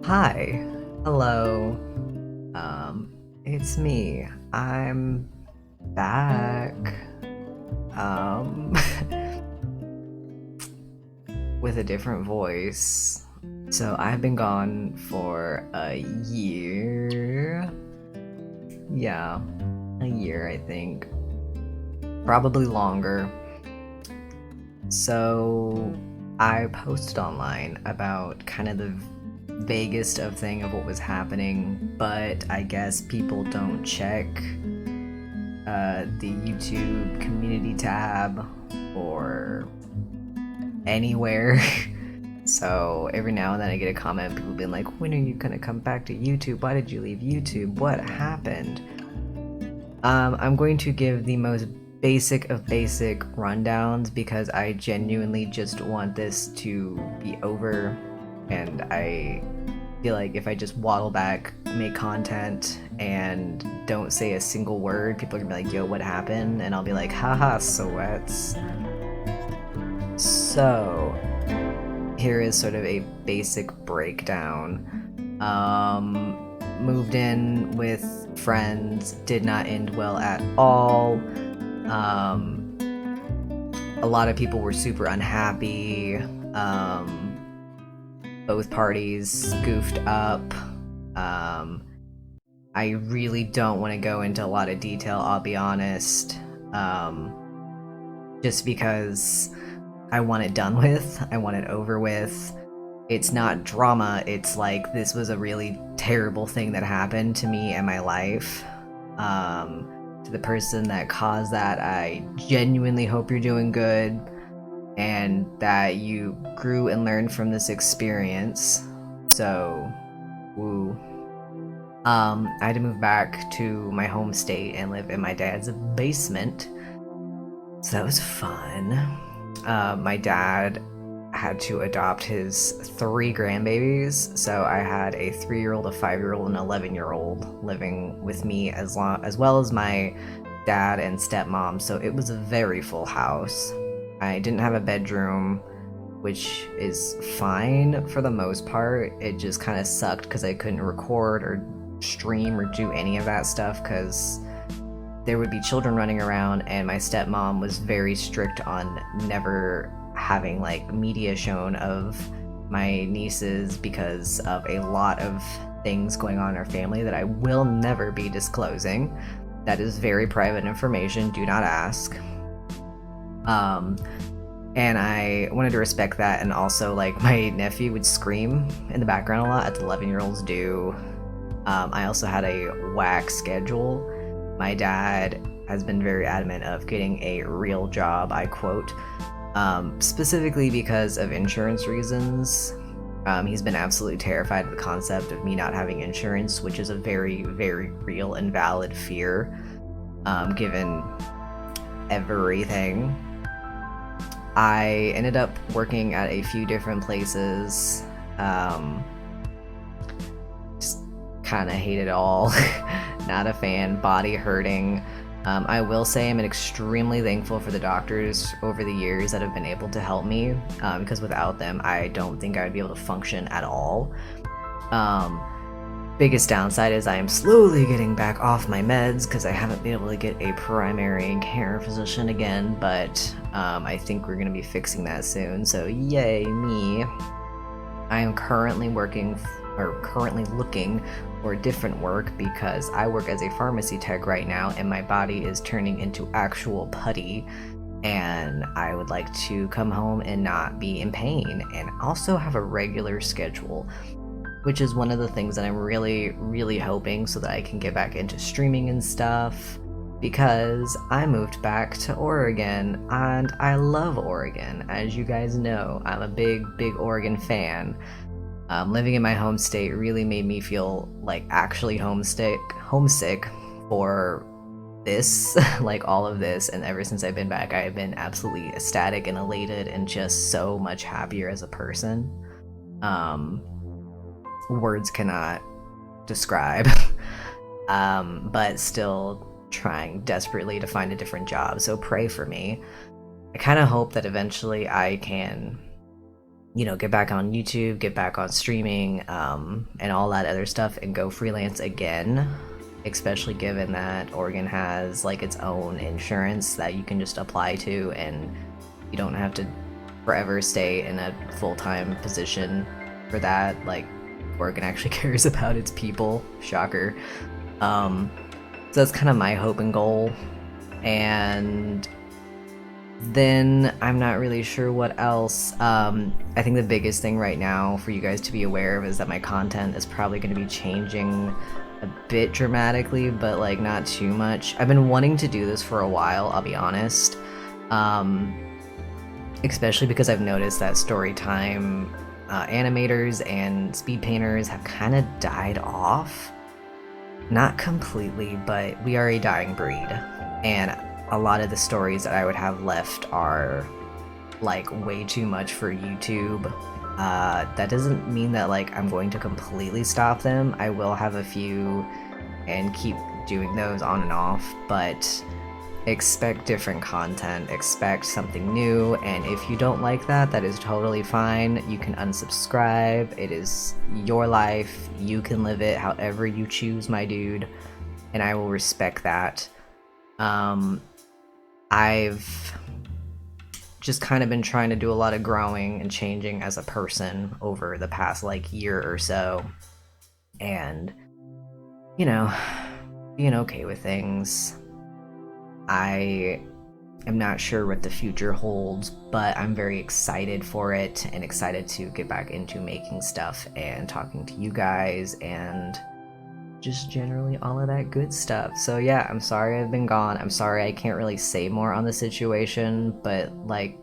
Hi. Hello. It's me. I'm back. Um, with a different voice. So I've been gone for a year. Yeah, a year, I think. Probably longer. So I posted online about kind of the vaguest of thing of what was happening, but I guess people don't check the YouTube community tab or anywhere. So every now and then I get a comment, people being like, when are you gonna come back to YouTube? Why did you leave YouTube? What happened? I'm going to give the most basic of basic rundowns because I genuinely just want this to be over, and I feel like if I just waddle back, make content, and don't say a single word, people are gonna be like, yo, what happened? And I'll be like, haha, sweats. So, here is sort of a basic breakdown. Moved in with friends, did not end well at all. A lot of people were super unhappy. Both parties goofed up. I really don't want to go into a lot of detail, I'll be honest. Just because I want it done with, I want it over with. It's not drama, it's like this was a really terrible thing that happened to me and my life. To the person that caused that, I genuinely hope you're doing good and that you grew and learned from this experience. So, woo. I had to move back to my home state and live in my dad's basement. So that was fun. My dad had to adopt his 3 grandbabies, so I had a 3-year-old, a 5-year-old, and an 11-year-old living with me as well as my dad and stepmom. So it was a very full house. I didn't have a bedroom, which is fine for the most part. It just kind of sucked because I couldn't record or stream or do any of that stuff because there would be children running around, and my stepmom was very strict on never having like media shown of my nieces because of a lot of things going on in our family that I will never be disclosing. That is very private information, do not ask. And I wanted to respect that, and also like my nephew would scream in the background a lot as 11-year-olds do. I also had a whack schedule. My dad has been very adamant of getting a real job, I quote, specifically because of insurance reasons. He's been absolutely terrified of the concept of me not having insurance, which is a very, very real and valid fear, given everything. I ended up working at a few different places. Just kind of hate it all. Not a fan, body hurting. I will say I'm extremely thankful for the doctors over the years that have been able to help me, because without them, I don't think I would be able to function at all. Biggest downside is I am slowly getting back off my meds because I haven't been able to get a primary care physician again, but I think we're going to be fixing that soon, so yay me. I am currently looking for different work because I work as a pharmacy tech right now and my body is turning into actual putty, and I would like to come home and not be in pain and also have a regular schedule, which is one of the things that I'm really, really hoping so that I can get back into streaming and stuff, because I moved back to Oregon and I love Oregon. As you guys know, I'm a big, big Oregon fan. Living in my home state really made me feel like actually homesick for this, like all of this, and ever since I've been back, I have been absolutely ecstatic and elated and just so much happier as a person. Words cannot describe. But still trying desperately to find a different job, so pray for me. I kind of hope that eventually I can get back on YouTube, get back on streaming, and all that other stuff, and go freelance again. Especially given that Oregon has like its own insurance that you can just apply to, and you don't have to forever stay in a full-time position for that. Like, Oregon actually cares about its people. Shocker. So that's kind of my hope and goal. And then I'm not really sure what else. I think the biggest thing right now for you guys to be aware of is that my content is probably going to be changing a bit dramatically, but like not too much. I've been wanting to do this for a while, I'll be honest. Especially because I've noticed that storytime animators and speed painters have kind of died off. Not completely, but we are a dying breed. And a lot of the stories that I would have left are like way too much for YouTube. That doesn't mean that like I'm going to completely stop them. I will have a few and keep doing those on and off, but expect different content, expect something new, and if you don't like that, that is totally fine. You can unsubscribe. It is your life. You can live it however you choose, my dude, and I will respect that. I've just kind of been trying to do a lot of growing and changing as a person over the past like year or so, and being okay with things. I am not sure what the future holds, but I'm very excited for it and excited to get back into making stuff and talking to you guys and just generally all of that good stuff. So yeah, I'm sorry I've been gone. I'm sorry I can't really say more on the situation, but like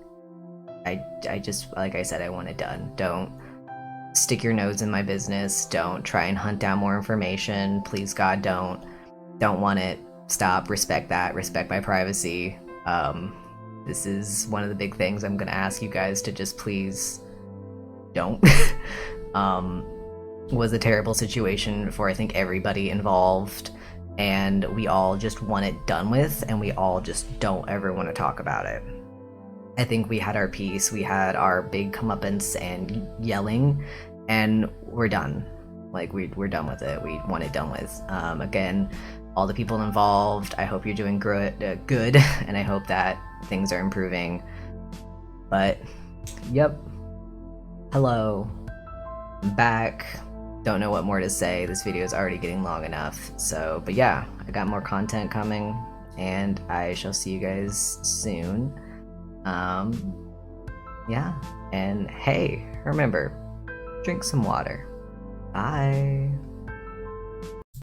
I just, like I said, I want it done. Don't stick your nose in my business. Don't try and hunt down more information. Please God, don't want it. Stop. Respect that. Respect my privacy. This is one of the big things I'm gonna ask you guys to just please don't. Was a terrible situation for I think everybody involved, and we all just want it done with, and we all just don't ever want to talk about it. I think we had our piece, we had our big comeuppance and yelling, and we're done. Like, we're done with it. We want it done with. Again, all the people involved, I hope you're doing good, and I hope that things are improving. But, yep. Hello. I'm back. Don't know what more to say. This video is already getting long enough. So, but yeah, I got more content coming, and I shall see you guys soon. Yeah, and hey, remember, drink some water. Bye.